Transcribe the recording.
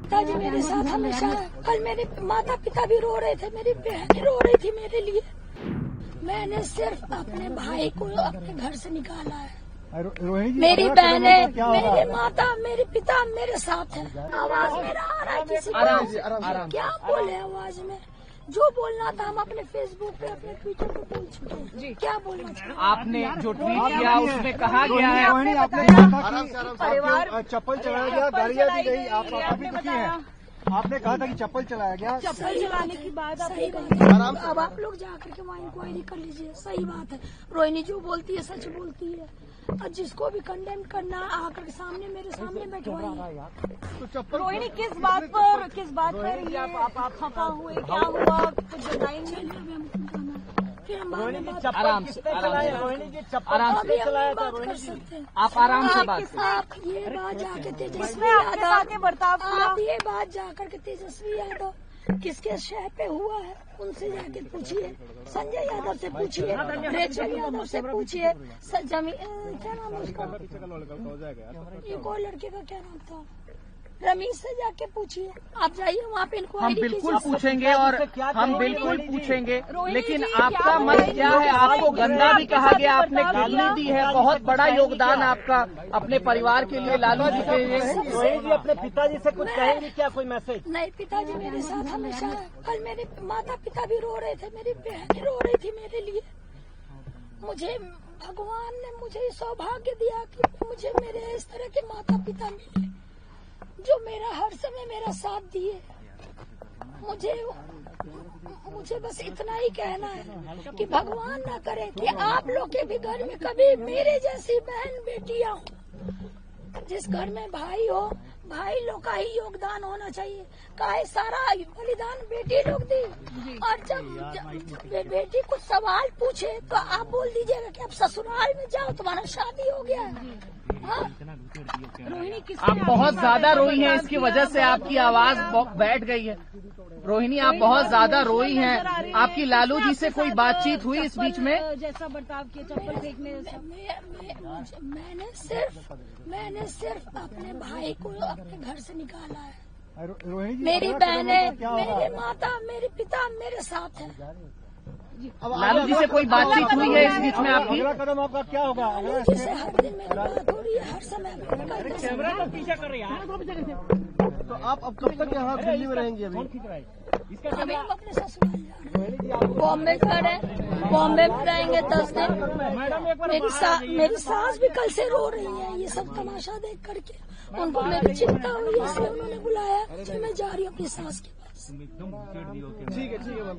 पिताजी मेरे साथ हमेशा है। कल मेरे माता पिता भी रो रहे थे, मेरी बहन रो रही थी मेरे लिए। मैंने सिर्फ अपने भाई को अपने घर से निकाला है। मेरी बहनें, मेरे माता, मेरे पिता मेरे साथ है। आवाज मेरा आ रहा है किसी को? क्या बोले आवाज में? जो बोलना था हम अपने फेसबुक पे, अपने ट्विटर पे बोल चुके हैं। क्या बोलना चाहिए? आपने जो ट्वीट किया उसमें कहा गया है आपने कहा कि परिवार चप्पल चलाया गया, गाड़ियाँ दी गई, आप काफी दुखी हैं। आपने कहा था कि चप्पल चलाया गया। चप्पल चलाने की बात सही बात है। अब आप लोग जाकर के वहाँ इंक्वायरी कर लीजिए। सही बात है, रोहिणी जो बोलती है सच बोलती है। और जिसको भी कंडेम करना आकर के सामने मेरे सामने बैठवाइए। तो रोहिणी किस बात पर ये आप खफा हुए, क्या हुआ कुछ बताएंगे? फिर हम बाद में बात आराम से रोहिणी जी चप्पल आराम से बात कर सकते हैं। आप आराम से बात आप ये बात जाके तेजस्वी आपके साथ ये यादव, बर्ताव किया? आप ये बात जाकर के तेजस्वी यादव किसके शहर पे हुआ है उनसे जाके पूछिए। संजय यादव से पूछिए, रेचल यादव से पूछिए, क्या नाम है उसका, ये कोई लड़के का क्या नाम था, रमीश से जाके पूछिए। आप जाइए वहाँ पे इनको। हम बिल्कुल पूछेंगे और हम बिल्कुल पूछेंगे, लेकिन आपका मत क्या है? आपको गंदा भी कहा गया, आपने गाली दी है। बहुत बड़ा योगदान आपका अपने परिवार के लिए, लालू जी के लिए। रोहिणी जी अपने पिताजी से कुछ कहेंगे क्या, कोई मैसेज? नहीं, पिताजी मेरे साथ हमेशा है। कल मेरे माता पिता भी रो रहे थे, मेरी बहन रो रही थी मेरे लिए। मुझे भगवान ने मुझे सौभाग्य दिया कि मुझे मेरे इस तरह के माता पिता मिले जो मेरा हर समय मेरा साथ दिए। मुझे बस इतना ही कहना है कि भगवान ना करे कि आप लोग के भी घर में कभी मेरे जैसी बहन बेटियां हो। जिस घर में भाई हो, भाई लोग का ही योगदान होना चाहिए। काहे सारा बलिदान बेटी लोग दी। और जब बेटी कुछ सवाल पूछे तो आप बोल दीजिएगा कि आप ससुराल में जाओ, तुम्हारा शादी हो गया है। रोहिणी आप बहुत ज्यादा रोई हैं, इसकी वजह से आपकी आवाज बैठ गई है। रोहिणी आप बहुत ज्यादा रोई हैं। आपकी लालू जी से कोई बातचीत हुई इस बीच में? जैसा बर्ताव किया, चप्पल फेंकने मैंने सिर्फ अपने भाई को अपने घर से निकाला है। रोहिणी मेरी बहनें, मेरे माता, मेरे पिता मेरे साथ है। लालू जी से कोई बातचीत हुई है इस बीच में आपकी? अगला कदम आपका क्या होगा? जिससे हर दिन मेरी बात हो रही है, हर समय कैमरा का पीछा कर रही है। तो आप अब कब तक यहाँ दिल्ली में रहेंगी? अभी हम अपने ससुराल जा रहे हैं। बॉम्बे कर रहे, बॉम्बे में रहेंगे 10 दिन। मेरी सास भी कल से रो रही है ये सब तमाशा देख करके। उनको मेरी चिंता हुई, इसलिए उन्होंने बुलाया कि मैं जा रही हूँ अपनी सास के पास। ठीक है मैम।